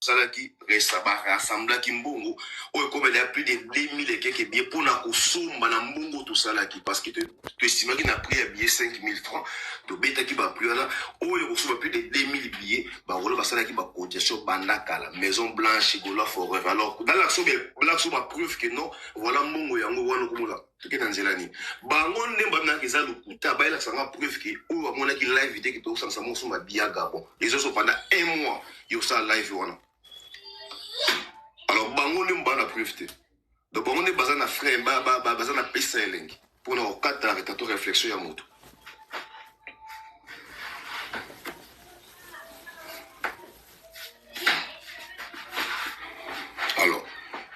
salaki resaba rassemblaki mbongo oyo comme il y a plus de 2000 et quelques billets pour na kosomba na mbongo to salaki parce que tu estimaki na prix ya billet 5000 francs to betaki ba plus là oyo kosomba plus de 2000 billets ba rolo ba salaki ba cotisation bandaka la Maison Blanche Gola Forever. Alors dans l'action ba preuve que non voilà mbongo yango wana komola tout est dans zelani bango nemba na keza lukuta ba ila sanga preuve que oyo amona ki live te ki to sansa mo soma biaga bon ils ont pendant un mois yo ça live wana. Alors, bango ne mba na preuve te. Donc, bango ne baza na frère, baza na pesa elengi. Pour na okata retato réflexion ya moto. Alors,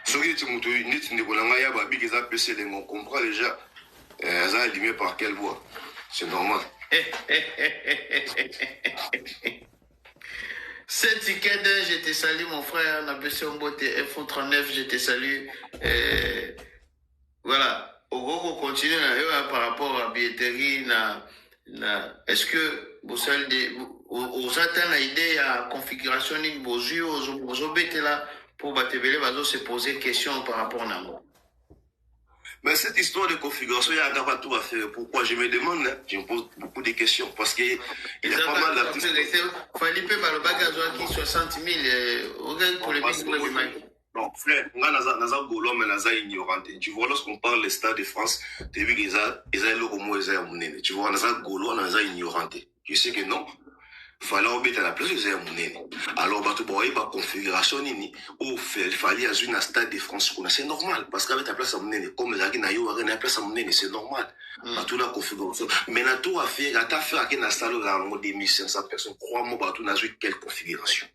ce qui est moto, nit ne bolanga ya ba big eza pesa elengi, on comprend déjà. Ça allumé par quelle voie? C'est normal. 7 tickets d'un, je te salue mon frère, na Besombote F39, je te salue. Voilà, on continue par rapport à billetterie, est-ce que vous attendez l'idée à configuration de vos yeux, vous là pour se poser question par rapport à nous? Mais cette histoire de configuration, il y a pas tout à faire. Pourquoi je me demande, je me pose beaucoup de questions. Parce qu'il y a pas mal d'artistes. Falipe Balobaka qui 60 000, regarde pour les millions. Non, frère, naza golo, mais naza ignorante. Tu vois, lorsqu'on parle des stades de France, tu vois qu'ils ont le homo, ils ont monnaie. Tu vois, naza golo, naza ignorante. Je sais que non. Fallait embêter à la place de monnaie. Alors, bah, tu vois, il y a configuration, il fallait à une stade de France. C'est normal. Parce qu'avec ta place à monnaie, comme les gens qui n'ont pas place à monnaie, c'est normal. Bah, tout la configuration. Mais na tout à faire, à ta fait, à quel stade, là, on a 2500 personnes. Crois-moi, bah, tu n'as eu quelle configuration.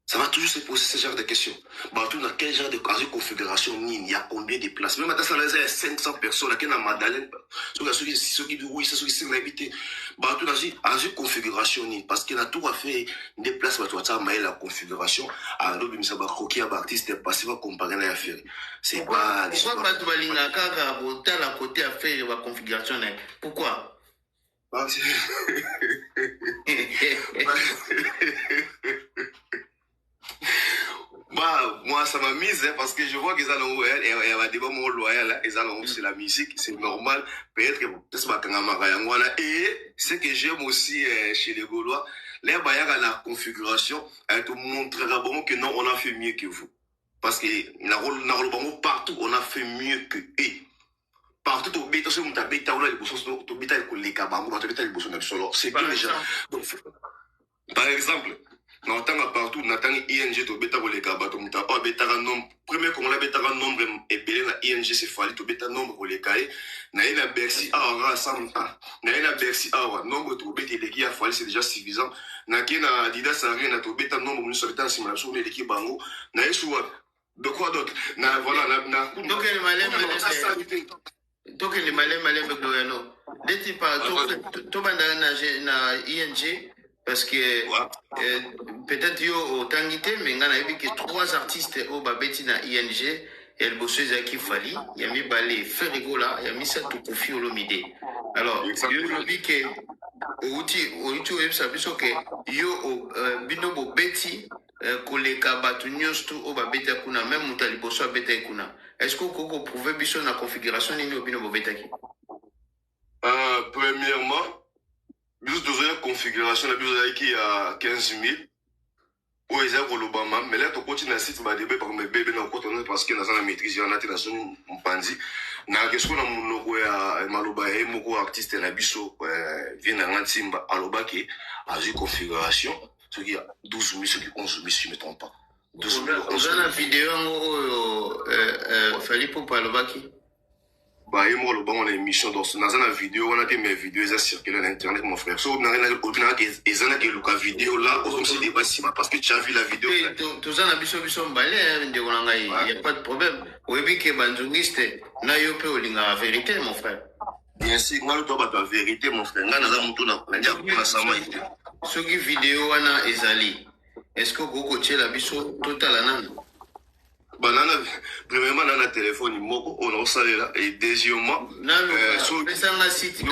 Ça va toujours se poser ce genre de questions. Bah, tu n'as quel genre de configuration, il y a combien de places. Même à ta salle, il y a 500 personnes, là, qui ont Madeleine. Ceux qui disent oui, c'est ceux qui sont invités. Bah, tu n'as une configuration, parce qu'il a tout à fait des places, bah, tu as la configuration. Alors, il y a un croquis à l'artiste, parce qu'il va comparer à l'affaire. C'est pas. Pourquoi tu vas aller à côté à faire la configuration? Pourquoi? Bah, moi, ça m'a mise, hein, parce que je vois qu'ils ont il y a des moments loyaux, ils ont c'est la musique, c'est normal. Peut-être que c'est pas et ce que j'aime aussi chez les Gaulois, les bailleurs à la configuration, elle te montrera bon que non, on a fait mieux que vous. Parce que partout, on a fait mieux que eux. Partout, au béton, c'est bien déjà. Par exemple, dans partout, on attend ING to beta ko leka bato muta o beta ka nombre premier qu'on la beta ka nombre et belé la ING c'est fali to beta nombre ko leka na ina Bercy aura samta na ina Bercy aura nombre to beta leki ya fali c'est déjà suffisant na kina Adidas Arena to beta nombre nous sur beta simula sur leki bango na yesu de quoi d'autre na voilà na donc les malais donc les malais no deti par to banda na ING. Parce que peut-être yo otangité mais ngana yebi que 3 artistes au babeti na ING et le bosseuse qui fali ya mi balé Ferrigola ya mi sa to kofi olomide. Alors yo lobi que outi websa biso que yo bino bo beti koleka batu nyonso au babeti kuna même mutali bosso abeta kuna. Est-ce que koko prouver biso na configuration ni bino bo betaki? Premièrement, nous devons une configuration, la qui a 15 000. Ou ils ont l'Obama, mais là, tu continues à citer des bébés par mes bébés dans le côté parce que dans la maîtrise, il y en a dans son pandi. Na question na monoko ya maloba et moko artiste na biso vient dans l'antimba aloba qui a une configuration, ce qui a 12 000, ce qui 11 000 si je ne me trompe pas. 12 000. On a la vidéo fallait pour aloba qui. Bah, et moi, le bon, on a une émission dans la vidéo, on a des mes vidéos, elles ont circulé sur Internet, mon frère. Sauf, on a une vidéo là, on se débat parce que tu as vu la vidéo. Tout ça, on a biso balé, il n'y a pas de problème. Oui, mais que bandungiste, n'a eu peu la vérité, mon frère. Bien sûr, moi, je dois la vérité, mon frère. Ce qui vidéo, on a ezali. Est-ce que vous coachez la biso total nan? Banana, premièrement, dans le téléphone, on a salé là, et deuxièmement, sur le site, on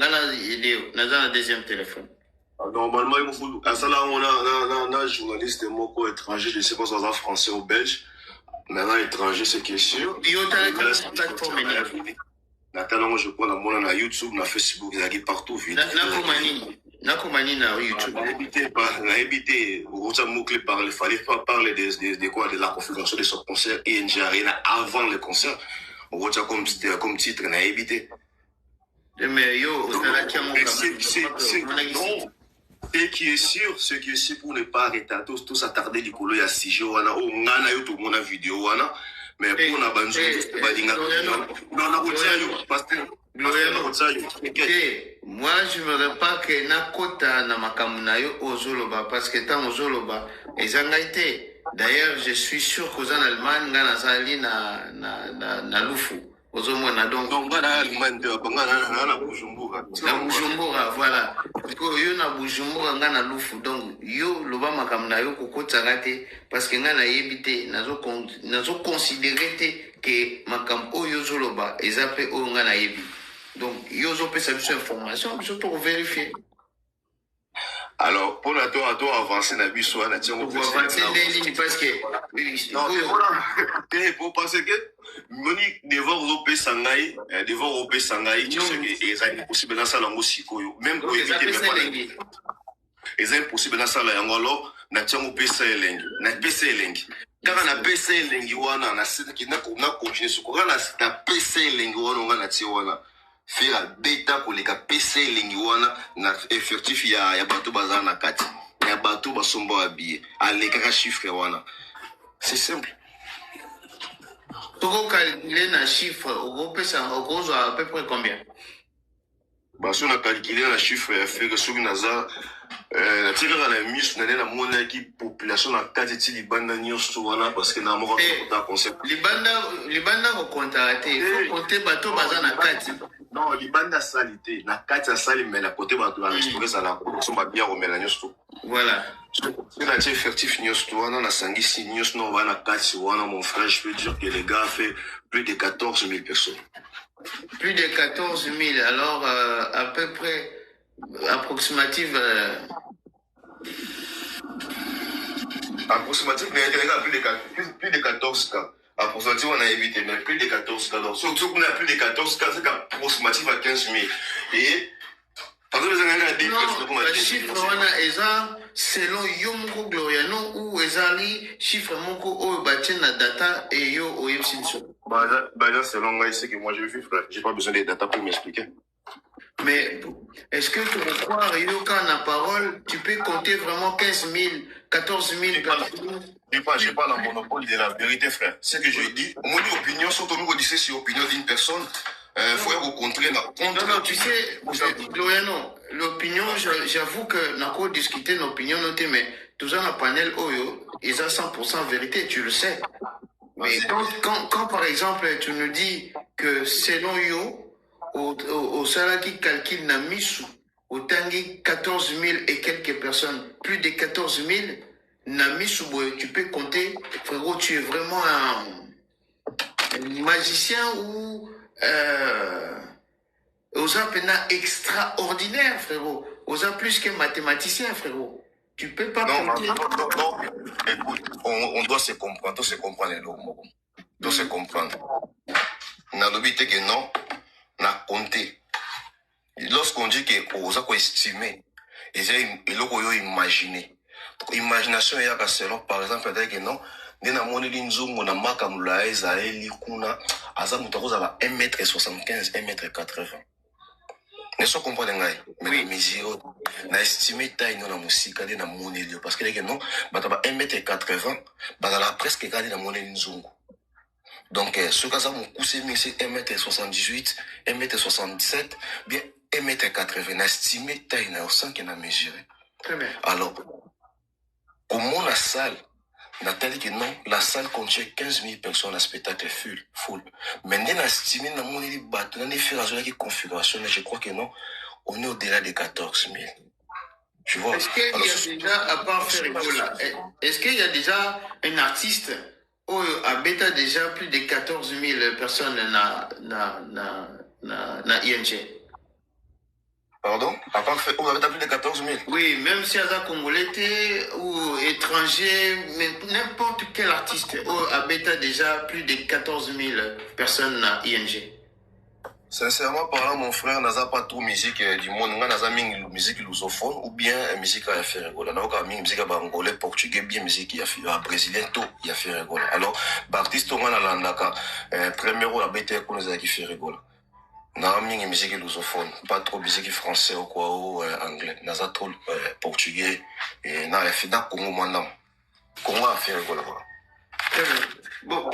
a un deuxième téléphone. Normalement, il faut. À ça, là, on a un journaliste étranger, je ne sais pas si c'est français ou belge. Maintenant, étranger, c'est qui est sûr. Nathalie, je prends la YouTube, na Facebook, il y a partout. Nakomani na YouTube. Na évité, il fallait pas parler de quoi, de la configuration de ce concert ING Arena avant le concert. On voit comme titre, na évité. Mais yo, ce qui est sûr pour ne pas arrêter tout s'attarder du colo, il y a 6 jours, on a eu tout mon vidéo, mais pour la banjo, moi je me rappelle pas que na kota na makamuna yo ozoloba parce que tant ozoloba ezanga été. D'ailleurs, je suis sûr qu'aux en Allemagne, ngana sali na lufu. Ozomona donc. Donc ngana Allemagne na Bujumbura. Na Bujumbura, voilà. Parce que yo na Bujumbura ngana lufu donc yo loba makamuna yo kokota ngate parce que ngana yebite nazo considérer que makam oyo zoloba ezape o ngana yebi. Donc, ils ont fait cette information, pour vérifier. Alors, pour la toi avancer dans la vie, on a avancer parce que. Non, pour penser que, Monique, devant Europé Sangaï, tu sais que c'est impossible dans ça, même pour éviter les c'est impossible dans ça, na tiango pesa elengi na pesa elengi kaka na pesa elengi wana na site ki na continuer sur quoi na pesa elengi wana na ti wana faire beta koleka pesa elengi wana na effectif ya bato bazana na kati ya bato basomba habillé aleka ka chiffre wana c'est simple. Toko calculer na chiffre au pesa au à peu près combien? Bah si on a calculé la chiffre ya fait que sur naza na tika na mise na na mona ki population na kati ti libanda nyonso wana parce que na moko ta concept libanda ko contracter il faut compter bato baza na kati non libanda salité na kati ya sali mais na côté bato na restaurer ça la production ba bien romela nyonso voilà c'est na effectif nyonso wana na sangisi nyonso no wana kati wana mon frère je peux dire que les gars fait plus de 14 000 personnes. Plus de 14 000, alors à peu près approximative. Approximative, mais il y a plus de 14 cas. Approximative, on a évité, mais plus de 14 cas. Donc, surtout qu'on a plus de 14 cas, c'est approximative à 15 000. Et, par exemple, vous avez dit que le chiffre, on a exemple, selon Yomko Gloriano, ou Ezali, chiffre Moko, ou Batien, la data, et Yo, ou Yepsinso. Bah, selon moi, c'est que moi, j'ai vu, frère. J'ai pas besoin des data pour m'expliquer. Mais est-ce que tu veux croire, Yoka, la parole, tu peux compter vraiment 15 000, 14 000 personnes? J'ai pas le monopole de la vérité, frère. C'est que je dis, mon opinion, surtout nous, on dit c'est l'opinion d'une personne, faut au contraire, non, tu sais, Gloriano, l'opinion, j'avoue que n'a pas discuté l'opinion, mais tout ça, dans le panel Oyo, ils ont 100% vérité, tu le sais. Mais quand par exemple, tu nous dis que selon Yo, au salaire qui calcule na misu, au tangi 14 000 et quelques personnes, plus de 14 000, na misu, tu peux compter, frérot, tu es vraiment un magicien ou aux appena extraordinaire, frérot. Aux plus que mathématicien, frérot. Tu peux pas compter. Non. Écoute, on doit se comprendre, se comprendre les lots. Doit se comprendre. N'a l'obité que non, n'a compté. Lorsqu'on dit qu'on a estimé, il faut imaginer. Imagination, il y a selon, par exemple, que non, na moni linzungu na makamula Israeli kuna aza mutakoza ba 1m75 1m80 neso comprendre ngai mais mesure na estimé taille na musika de na moni lio parce que non bata ba 1m80 bata la presque kali na moni linzungu donc ce cas ça mon cousin c'est 1m78 1m77 bien 1m80 na estimé taille na sans que na mesurer très bien alors comment la salle Nathalie que non, la salle contient 15 000 personnes à spectacle full. Mais nous avons estimé dans mon débat, dans les configuration, je crois que non, on est au-delà de 14 000. Tu vois. Est-ce qu'il y a déjà, à part Ferrigola, est-ce qu'il y a déjà un artiste où a bêta déjà plus de 14 000 personnes na ING? Pardon? À part fait, on avait plus de 14 000. Oui, même si Aza Congolais ou étranger, mais n'importe quel artiste, Abeta déjà plus de 14 000 personnes à ING. Sincèrement parlant, mon frère, n'a pas tout musique du monde. On a musique lusophone ou bien musique à faire rigoler. On a musique à angolais, portugais, bien musique à brésilien, tout y a fait rigoler. Alors, l'artiste, on a l'andaka, premier rôle à bêter qu'on nous a qui fait rigoler. Na mingi musique lusophone, pas trop musique français ou quoi ou anglais. Naza trop portugais et na fait da Congo mandam. Congo a fait rigoler. Bon,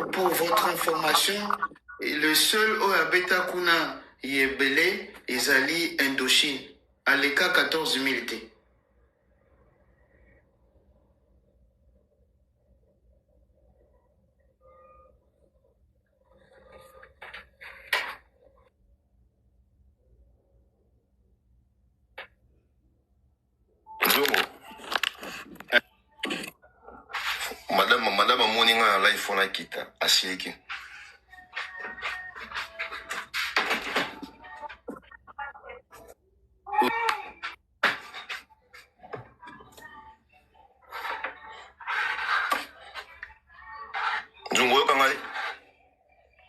pour votre information, le seul Oabeta Kuna Yebele Ezali Indochine, à l'écart 14 000 T. Madame Moninga life on a kita asiliki.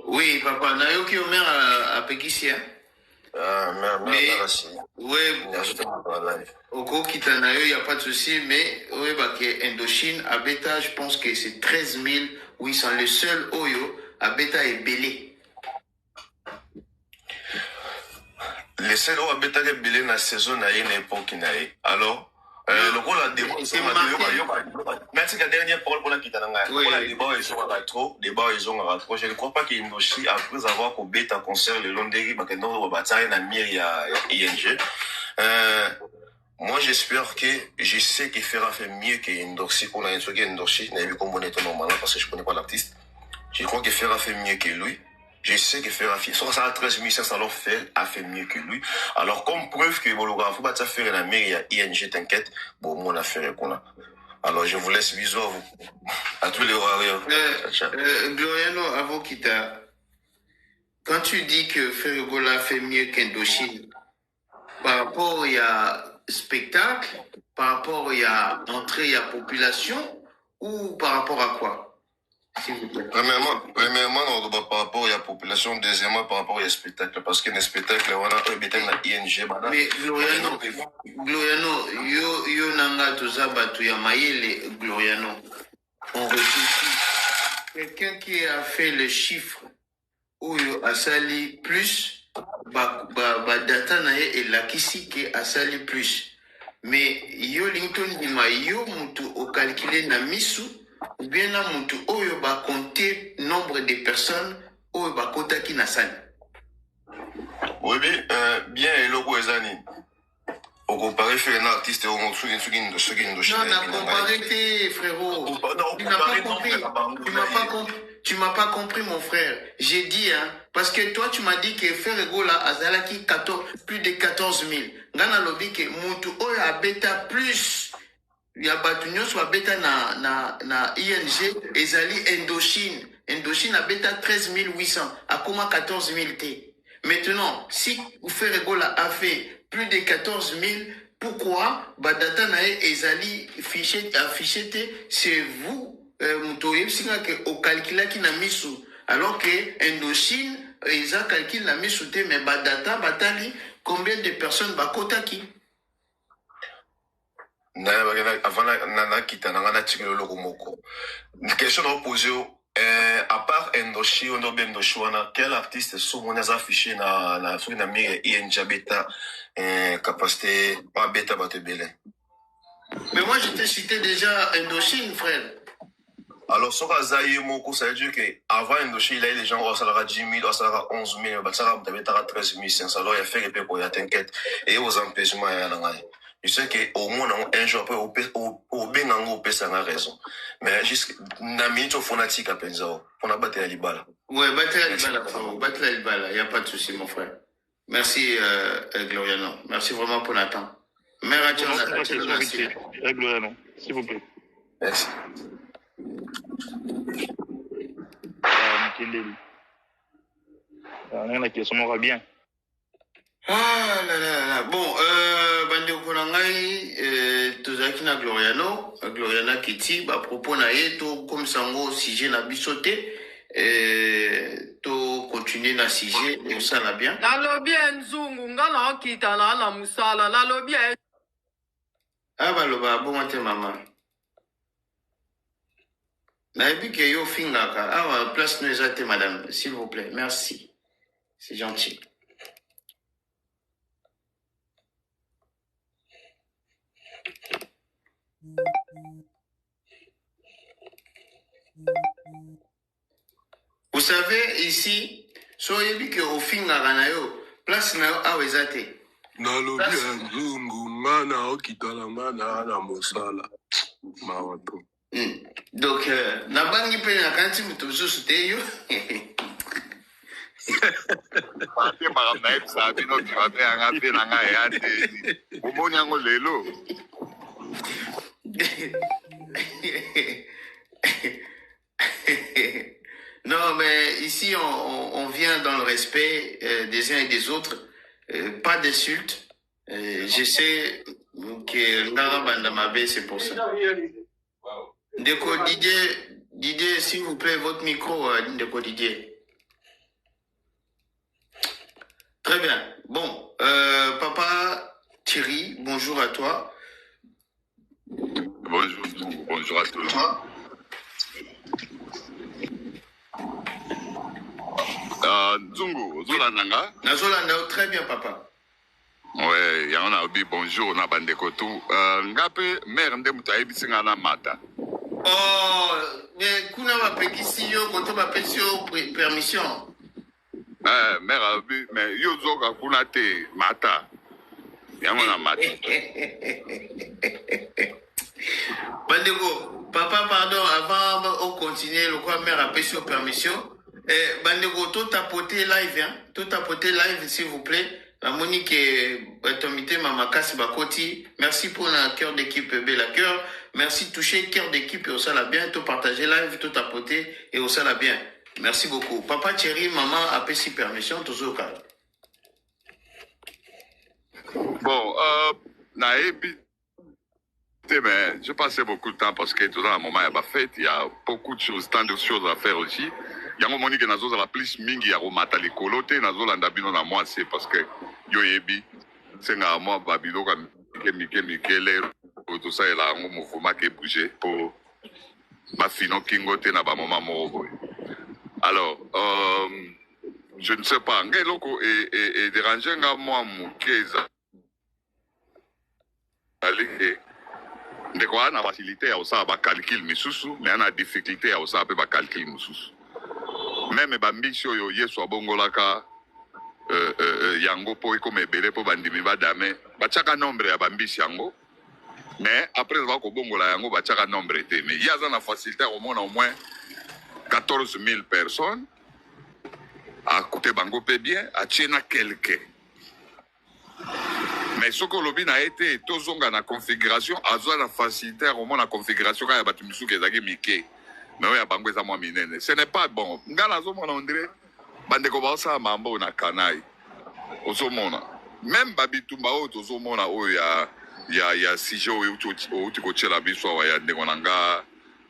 Oui, papa, Nayoki Omer à Pekissia. Ah, merci. Oui, Oko Kitanayo, il n'y a pas de souci, mais oui, Indochine, à Beta, je pense que c'est 13 800. Le seul Oyo, à Beta est belé. Le seul Oyo, à Beta est belé dans la saison, à une époque, alors. Le rôle a débat, merci la dernière parole pour la Kitananga. Le débat, ils ont à trop, Je ne crois pas qu'Indochi, après avoir qu'au bêta concert le long des rives, on va batailler dans ING. Moi, j'espère que je sais qu'il fera fait mieux qu'Indochi, qu'on a un truc Indochi, n'a vu comment on est normalement parce que je connais pas l'artiste. Je crois qu'il fera fait mieux que lui. Je sais que faire soit ça à 13 500 alors a fait mieux que lui. Alors, comme preuve que Bologara, faut pas faire la mairie à ING, t'inquiète, bon, mon affaire qu'on a. Alors, je vous laisse bisous à vous. À tous les warriors. Gloriano, avant Kita, quand tu dis que Ferregola fait mieux qu'Indochine, par rapport à spectacle, par rapport à entrée à population, ou par rapport à quoi? Premièrement, par rapport à la population, deuxièmement, par rapport au spectacle, parce que les spectacles, on a un ING. Mais Gloriano, yo nanga tozaba tu ya maïle Gloriano. On réfléchit. Quelqu'un qui a fait le chiffre où a sali plus, data na et la kisi qui a sali plus. Mais yo Linton Dima, yo mutu au calculé na misu, ou bien na mutu oyo ba compter nombre de personnes oyo ba kota ki na sali. Oui, bien, et le Ezani. Au comparé, faire un artiste, au monde, non, n'a comparé, frérot. Tu m'as pas compris, mon frère. J'ai dit, hein, parce que toi, tu m'as dit que Ferrego là, Azalaki, plus de 14 000. Gana lobby que Moutou, Oya, Beta, plus. Il y a Batunyo, soit Beta na ING, Ezali, Indochine. Indochine a Beta 13 800. À comment 14 000 T? Maintenant, si Ferrego là a fait plus de 14 000, pourquoi Badata nae Ezali affiché, c'est vous, Moutoye, au calcul qui n'a mis sous. Alors que Indochine, ils ont calculé la mise sous, mais Badata, Batali, combien de personnes Bakotaki? Avant la quitte, on a tiré le logo moko. Une question à poser. À part Endochi, on a bien Endochi, quel artiste sont les affichés dans la mire ING Beta capacité pas Beta Batebele? Mais moi, je t'ai cité déjà Indochine, frère. Alors, ce que Moko, ça veut dire qu'avant Indochine, il y a les gens qui ont 10 000, 11 000, 13 500. Alors, il y a fait que pour y t'inquiète. Et aux empêchements, il y a je sais qu'au moins, un jour, au Benango, au Pessa a raison. Mais jusqu'à la minute phonatique à Penzao, on a battu à Libala. Ouais, battu à Libala, frérot. Battu à Libala. Il n'y a pas de souci, mon frère. Merci, Gloriano. Merci vraiment pour l'attente. Mère Ation, Gloriano, s'il vous plaît. Merci. La question aura bien. Ah là là là. Bon, bandeko na ngai, tozalaki na Gloriano, Gloriana Kiti, ba propos na ye to comme sango sujet na bisote, to continuer na sujet et ça la bien. Nalobi nzungu ngana okita na musala nalobi. Ah baloba bon te mama. Na ebi ke yo fingaka. Ah place nous ezate madame, s'il vous plaît. Merci. C'est gentil. Vous savez, ici, soyebi ke ofingaka na yo, place na yo awezate. Nalobi nzungu ngana okitala ngana na mosala. Mawato. Donc, na bangi pe na kanti mutu susu te yo. Pate makambo na yebisa bino kibate yanga mpe na ngai ya te omoni yango lelo. Non, mais ici, on vient dans le respect des uns et des autres. Pas d'insultes. Je sais que Ndara Bandamabe, c'est pour ça. Ndeko Didier, s'il vous plaît, votre micro, Ndeko Didier. Très bien. Bon, papa Thierry, bonjour à toi. Bonjour à tous. Nzungu, Zolanda nga? Nazolanda, très bien, papa. Ouais, yango na obi bonjour na bandeko tu. Nga pe mère nde mutu ayebisi nga na mata. Oh, mais kuna bapekisi yo koto bapesi yo permission. Mère obi, mais yo zoka kuna te mata. Yango na mata. Bandeko, papa, pardon, avant on continue, le quoi mère a payé permission. Bandeko, tout tapoter live, hein? Tout tapoter live, s'il vous plaît. La Monique Tomité Mamakasi Bakoti. Merci pour la cœur d'équipe Bella Cœur. Merci de toucher cœur d'équipe et au sala bien. Tout partager live, tout tapoter et au sala bien. Merci beaucoup. Papa Thierry, maman a payé permission, toujours au cas. Bon, naebi. Mais je passais beaucoup de temps parce que tout dans le moment, il y a beaucoup de choses, tant de choses à faire aussi. Il y a un moment que nous avons plus mingi à remata les colotes, nous avons l'andabino na moi c'est parce que yo yebi c'est nga moi babilo comme Mikel tout ça et là un mouvement qui bouger pour ma fino kingote na ba moment moko. Alors je ne sais pas ngeloko et déranger nga moi mukeza allez ndeko ana facilité ya osala ba calcul misusu mais ana difficulté ya osala pe ba calcul misusu même ba mbisi oyo yesu abongolaka yango po iko mebele po bandimi badame bachaka nombre ya bambisi yango mais après va ko bongola yango bachaka nombre te mais yaza na facilité au moins 14 000 personnes à côté bango pe bien a tiena quelqu'un. Mais ce que l'obin a été tozonga na configuration, azo la facilité au moins la configuration quand il y a batumisu qui est mike. Mais oui, à bango za moi minene. Ce n'est pas bon. Ngala zo mona ondire bande ko ba sa mambo na kanai. Ozo mona. Même babitumba o tozo mona o ya sijo o tu ko tchela biso wa ya ndeko nanga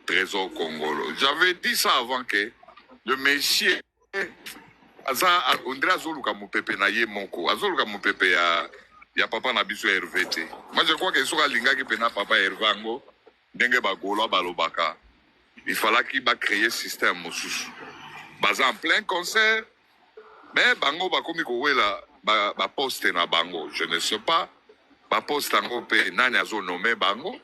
trésor congolo. J'avais dit ça avant que le monsieur aza ondire azoluka mupepe na ye moko. Azoluka mupepe ya papa na biso RVT. Moi je crois que soka lingaki pena papa Hervango ndenge bagolo balobaka. Il fallait qu'il va créer système mosusu. Baza en plein concert mais bango bakomi ko wela ba poste na bango. Je ne sais pas ba poste ngo pe nani azo nommé bango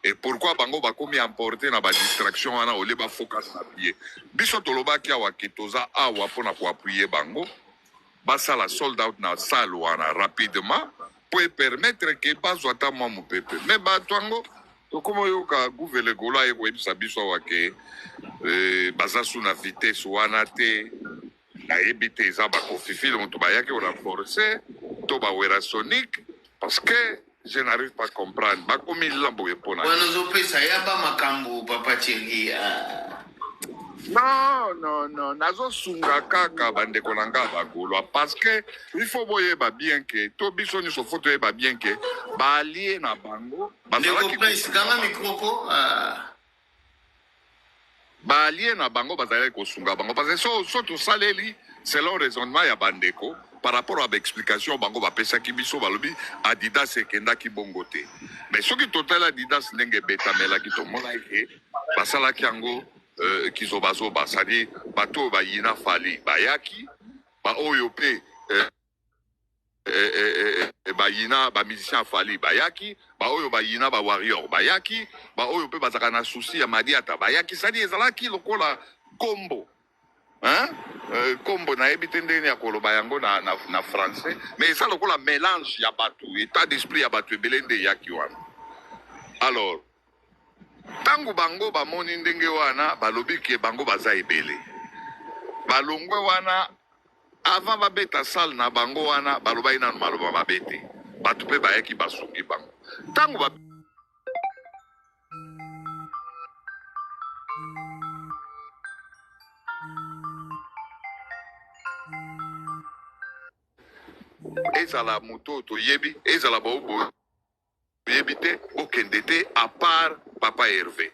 et pourquoi bango bakomi emporter na ba distraction wana ole ba focus na pied. Biso tolobaki awa kitoza awa pona ko appuyer bango. Basa la sold out na salle wana rapidement pour permettre que bazwata mwa mupepe mais batwango to komo yoka gouvele gola eko ebisa biso wa ke baza sous na vitesse wana te na ebite za ba kofifile mutu bayaki on a forcé to ba wera sonic parce que je n'arrive pas à comprendre bakomi lambo epona wana zo pesa ya ba makambo papa Thierry Non, nazo sunga kaka bandeko nanga bagolo parce que il faut boyeba bien que to biso ni so photo yeba bien que ba allié na bango bazalaki kanga micropo ba allié na bango bazalaki ko sunga bango parce que so to saleli selon raisonnement ya bandeko par rapport à l'explication bango ba pesa ki biso balobi Adidas ekenda ki bongote mais soki total Adidas ndenge betamela ki to mona ke basala ki yango kizobazo basadi bato bayina fali bayaki ba oyo pe bayina ba musicien fali bayaki ba oyo bayina ba warrior bayaki ba oyo pe bazaka na souci ya madiata bayaki sadi ezalaki lokola kombo kombo na ebite ndenge ya koloba yango na français mais eza lokola mélange ya bato état d'esprit ya bato ebele nde yaki wana alors tangu bango bamoni ndenge wana balobi ke bango baza ebele balongwe wana avant babeta sale na bango wana balobaki nanu maloba mabe te bato mpe bayaki basungi bango tangu ezala moto toyebi ezala baobo toyebi te okende te à part Papa Hervé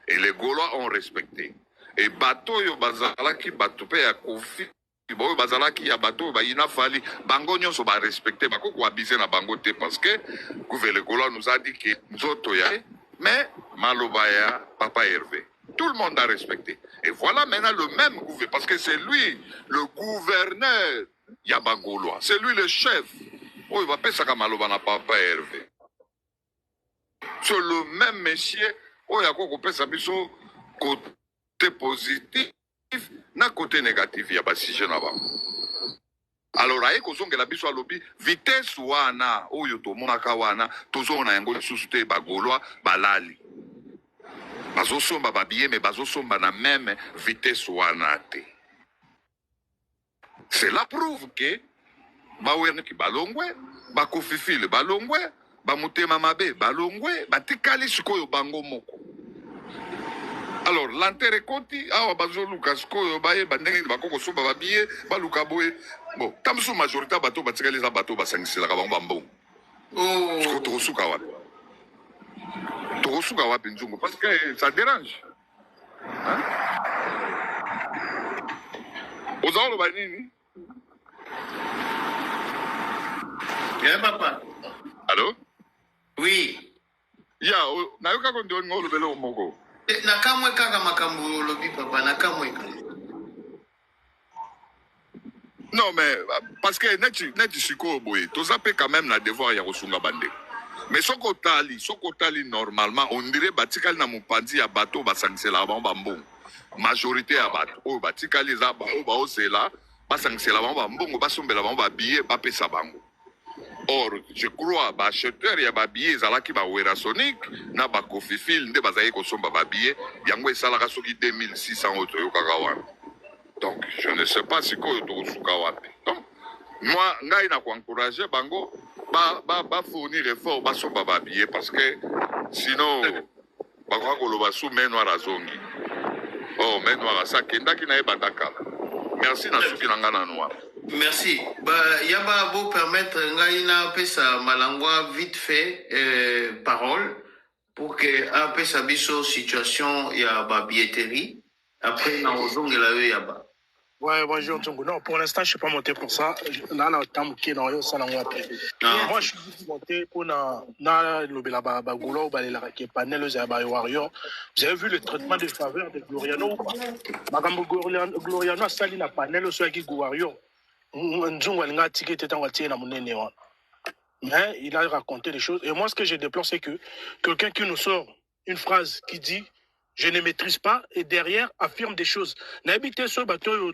et les Gaulois ont respecté et bato yo bazalaki bato pe ya kofi boyo bazalaki ya bato bayina fali bango nyonso ba respecté bako ko abiser na bango te parce que les Gaulois nous a dit que nzoto ya mais maloba ya Papa Hervé tout le monde a respecté et voilà maintenant le même gouvernement parce que c'est lui le gouverneur Yaba Gaulois c'est lui le chef oh il va pesa maloba na Papa Hervé c'est le même monsieur où il y a quoi biso côté positif na côté négatif il y a pas si jeune avant alors aye kozonge la biso alobi vitesse wana oyo to monaka wana tozona yango lisusu te bagolwa balali bazosomba babiye mais bazosomba na même vitesse wana te cela prouve que bawerne ki balongwe bakofifile balongwe bamutema mabe balongwe batikali sikoyo bango moko alors l'enterre konti awa bazoluka sikoyo baye bandenge bakoko somba babiye baluka boye bon tamsu majorité bato batikali za bato basangisela ka bango bambo oh tokosuka wapi nzungu parce que ça dérange hein ozalo banini ya papa allô oui ya nayoka ko ndo ngolo belo moko nakamwe kaka makambo lobi papa nakamwe non mais parce que neti siko boye tozape quand même na devoir ya kosunga bande mais soko tali normalement on dirait batikali na mopanzi ya bato basangisela bango bambongo majorité ya bato oyo batikali za ba oyo baosela basangisela bango bambongo basombela bango babillet bapesa bango. Or, je crois, acheteur ya babillet ezalaki ba Werasonic na ba Kofifil nde bazali kosomba babillet yango esalaka soki 2600 auto yokaka wana. Donc, je ne sais pas si ko to suka wapi. Donc, moi ngai na ko encourager bango ba fournir effort ba somba babillet parce que sinon ba ko lo ba sou menwa razongi. Oh, menwa sa kendaki na ebandaka. Merci na suki na ngana noa. Merci. Yaba beau permettre ngaina pesa malangwa vite fait parole pour que a pesa biso situation ya ba billetterie après na ozongela yo yaba. Ouais, bonjour Tungu. Non, pour l'instant, je suis pas monté pour ça. Moi, je suis monté pour le Goulo, le panel, le Warrior. Vous avez vu le traitement de faveur de Gloriano ou pas? Madame Gloriano a sali na panel sur qui Warrior. Mais il a raconté des choses. Et moi, ce que je déplore, c'est que quelqu'un qui nous sort une phrase qui dit je ne maîtrise pas, et derrière affirme des choses. N'habitez sur le bateau,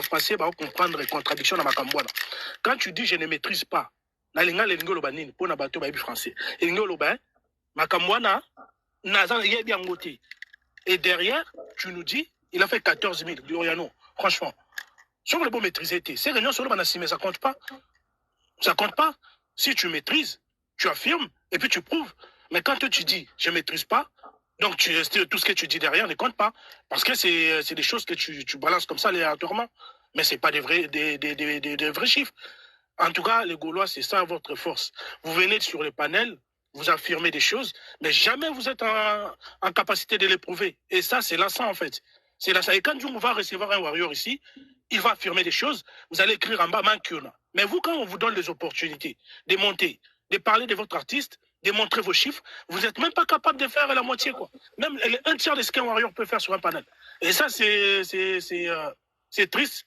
français, va comprendre les contradictions dans ma camboine. Quand tu dis je ne maîtrise pas, la linga le lingo banine pour na bateau français. Et lingo loba, ma camboine nazan y bien goté. Et derrière, tu nous dis, il a fait 14 000 Gloriano. Franchement, sur le bon maîtriser, c'est réunion sur le banassi, mais ça compte pas. Ça compte pas. Si tu maîtrises, tu affirmes et puis tu prouves. Mais quand tu dis je maîtrise pas, Donc, tout ce que tu dis derrière ne compte pas. Parce que c'est des choses que tu balances comme ça aléatoirement. Mais ce n'est pas des vrais chiffres. En tout cas, les Gaulois, c'est ça votre force. Vous venez sur le panel, vous affirmez des choses, mais jamais vous êtes en capacité de les prouver. Et ça, c'est lassant, en fait. C'est lassant. Et quand Djungu va recevoir un warrior ici, il va affirmer des choses, vous allez écrire en bas, Mankiona. Mais vous, quand on vous donne les opportunités de monter, de parler de votre artiste, de montrer vos chiffres, vous n'êtes même pas capable de faire la moitié, quoi. Même un tiers de ce qu'un warrior peut faire sur un panel. Et ça, c'est triste.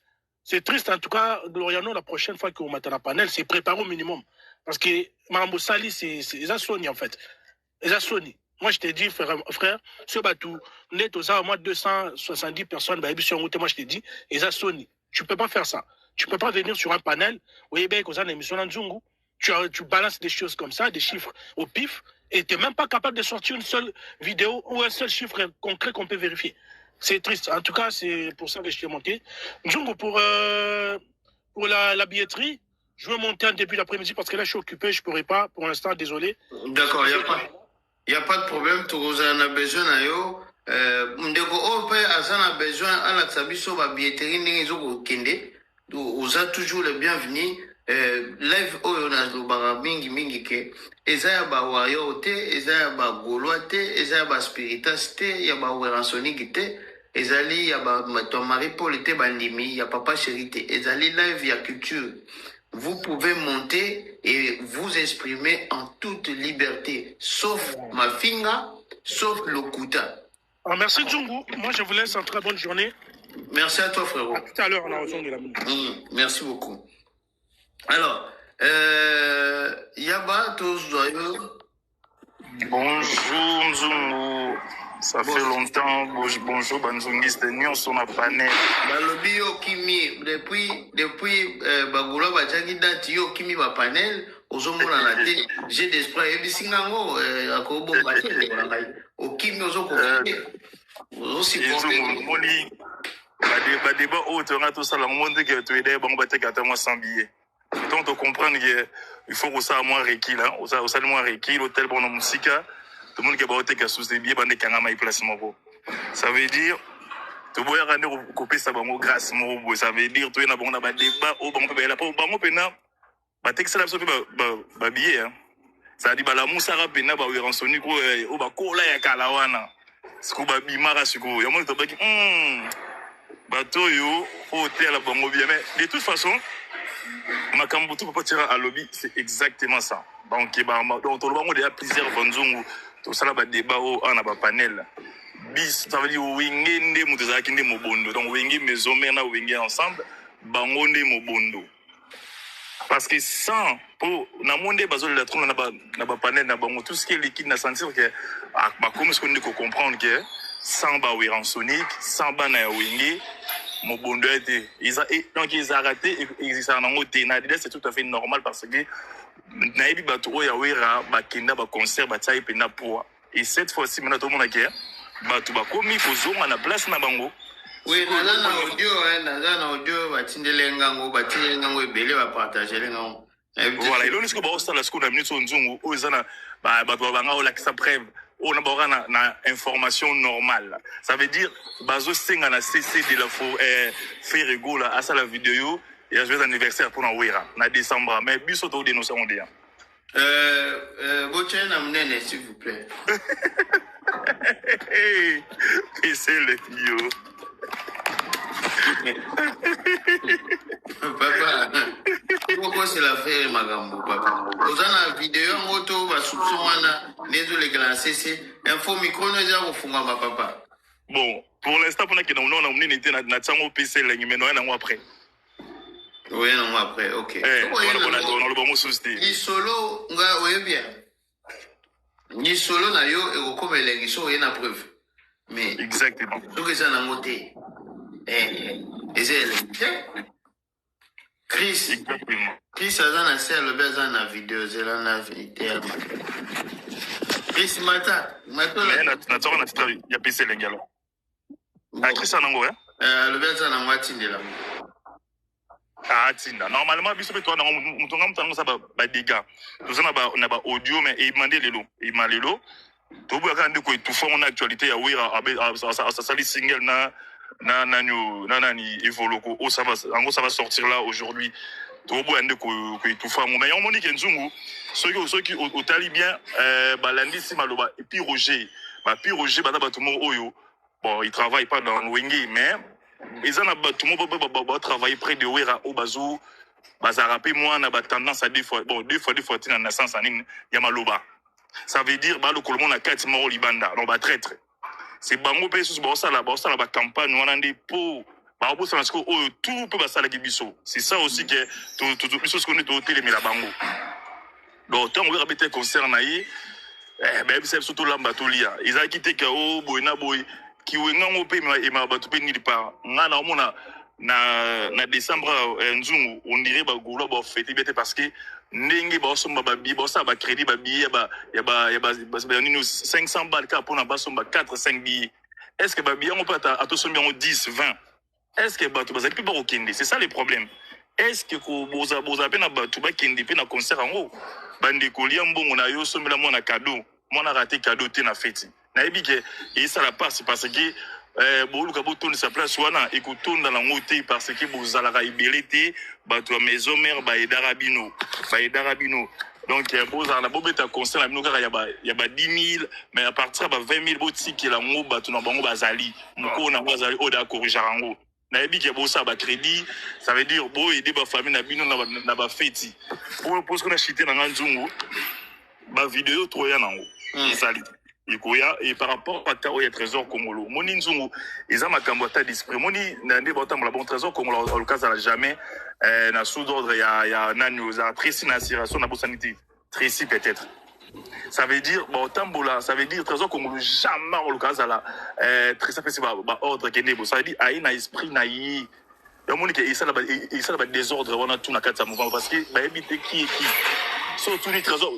C'est triste, en tout cas, Gloriano, la prochaine fois qu'on met un panel, c'est préparer au minimum. Parce que Mambo Sali, c'est Sony, en fait. C'est Sony. Moi, je t'ai dit, frère, ce bateau, net aux au moins 270 personnes, moi, je t'ai dit, c'est Sony. Tu ne peux pas faire ça. Tu ne peux pas venir sur un panel, oui, ben, une émission en Zungu, tu balances des choses comme ça, des chiffres au pif, et tu n'es même pas capable de sortir une seule vidéo ou un seul chiffre concret qu'on peut vérifier. C'est triste. En tout cas, c'est pour ça que je t'ai monté. Djungu, pour la billetterie, je veux monter en début d'après-midi parce que là, je suis occupé, je ne pourrai pas. Pour l'instant, désolé. D'accord, il n'y a pas de problème. Tout le monde a besoin de yo. Ndeko Ope, a besoin à la Tsabiso, la billetterie, n'est-ce pas vous êtes toujours le bienvenu. Live, on a le mingi ke. Eza ba wayo te, eza ba gaulois te, eza ba spiritas te, ya ba weransonique te. Ezali ya ba ton mari Paul te bandimi, ya papa chéri te. Ezali live ya culture. Vous pouvez monter et vous exprimer en toute liberté, sauf Mafinga, sauf Lokuta. Alors, merci Djungu. Moi, je vous laisse une très bonne journée. Merci à toi, frérot. À tout à l'heure, on a rejoint la merci beaucoup. Alors, Yaba, tous joyeux. Bonjour Nzungu. Ça fait longtemps. Bonjour Banzungiste. Nous sommes à panel. Balobi yo kimi depuis Bagoula Bajagi dati yo kimi ba panel. Ozomona na te. J'ai d'espoir ebisinga ngo akobo batele wala ngai. O kimi ozoko. Aussi bon. Moni. Ba débat autre on a tout ça la monde que tu es des bon batte gata moi sans billet. Donc, on comprend qu'il faut que ça moins requis là, ça moins requis l'hôtel pour nos musique, tout le monde qui a voté qu'à sous des billets bande kangama placement beau. Ça veut dire tu vois rendre couper ça bon grâce mon ça veut dire tu es na bon na ba débat au bon pe la pas bon pena ba texte là so ba billet hein. Ça dit ba la musara pena ba weransoni ko o ba ko la ya kala wana. Siko ba bimara siko ya mo to ba ki bato yo hôtel bon bien mais de toute façon Makambutu peut pas tirer à lobby, c'est exactement ça. Donc, il y a plusieurs bonzungu, tout ça là, débat on a pas panel. Bis, ça veut dire wingende mutazakinde mobondo. Donc, wingi mezomena wingi ensemble, bangonde mobondo. Parce que sans, pour, na monde bazol la trompe na ba panel na bango, tout ce qui est liquide, na sentir que, comme ce qu'on dit qu'on comprendre que, sans ba weransonique, sans ba na wingi, Mobondo était. Donc ils ont raté et ils sont en haut. C'est tout à fait normal parce que Naïbi Batouo Yawera, Bakenda, Bakonser, Bataï, Penapoa. Et cette fois-ci, maintenant tout le monde a guerre. Batou Bakomi, Kozon, à la place Nabango. Oui, dans audio, Batindelengango, Batindelengango, et Belé va partager les noms. Voilà, et là, on est au la seconde minute, on dit, aux Zana, Batouabanga, ou la Xaprev. On a une information normale. Ça veut dire, bazo senga na cessé de la faire rigolo à ça la vidéo et à jouer anniversaire pour Nawera, na décembre. Mais biso to dénoncer on dit. Botchen amnene s'il vous plaît. Et c'est le yo. Papa, pourquoi c'est l'affaire Magambo, papa? Vous avez une vidéo en moto, va soupçonner les glaces, c'est info micro, nous avons fumé, papa. Bon, pour l'instant, on a que nous avons été dans le PC, mais nous avons après. Oui, non, après, ok. On a le bon souci. Ni solo, oui, bien. Ni solo, na yo, et comme les guichons, il y a une preuve. Mais, exactement. Donc, ça n'a moté. Et c'est Chris, Chris a fait le besoin de la vidéo, c'est la vidéo. Chris Mata, il y a PC les gars. Chris Anango, hein? Le besoin de la Tinda là. Ah, Tinda. Normalement, bis toi, on a des dégâts. Tout ça, on a audio, mais il m'a dit il m'a dit to bu ka ndeko etufa en actualité ya wira ça sali single na nani evoloko oh ça va sortir là aujourd'hui to bu ndeko etufa mo mais on moni ke nzungu ceux qui au tali bien balandi si maloba et puis Roger bana batumo oyo bon il travaille pas dans Wenge mais ils en a batumo ba travailler près de wira au bazo bazarape moi na ba tendance à deux fois na naissance anine ya maloba. Ça veut dire bah le colomon a 4 morts libanda non bah traître c'est bango pe sous bossa la campagne on a des pots bah au ça que tout peut passer la gibiso c'est ça aussi que tout biso ce qu'on est au télé mais la bango donc tant on va répéter concert naïe ben c'est surtout lamba tolia ils a quitté kao boina boy qui wenga mo pe et ma batu pe ni pas ngana omona na décembre nzungu on dirait ba goulo ba fêter bien parce que ndenge ba somba ba bi ba ça ba crédit ba billet ya ba 500 balles ka pour na ba somba 4-5 billets est-ce que ba billet on peut à to somba 10 20 est-ce que ba to ba za pas okende c'est ça le problème est-ce que ko boza pe na ba to ba kende pe na concert en haut bande ko lia mbongo na yo somba la mona cadeau mona raté cadeau te na fête na ebi ke et ça la passe parce que boluka botonde sa place wana ekotonda na ngote parce que bozalaka ibelete bato ya maison mère ba edarabino donc bozala bobeta concert na bino kaka ya ba 10 000 mais à partir ba 20 000 botikela ngo bato na bango bazali moko na bazali oda corriger ngo na ebi ke bosa ba crédit ça veut dire bo aider ba famille na bino na ba fête pour ce qu'on a chité na nzungu ba vidéo troya nango ezali et par rapport à Tao et Trésor Congolo, Moni Nzungu, ils ont ma cambota d'esprit. Moni, n'andé botam la bon Trésor Congolo, au cas à jamais, na sous ordre, il y a Nanu, il y a Tracy Nassiration, na sanité, Tracy peut-être. Ça veut dire, bon, Tambola, ça veut dire Trésor Congolo, jamais au cas à la, Tracy fait ordre qui est beau. Ça veut dire, aïe, na esprit, na yi. Il y a Moni qui est là, désordre, on a tout na quatre mouvement parce que, bah, éviter qui est qui. Surtout les trésors,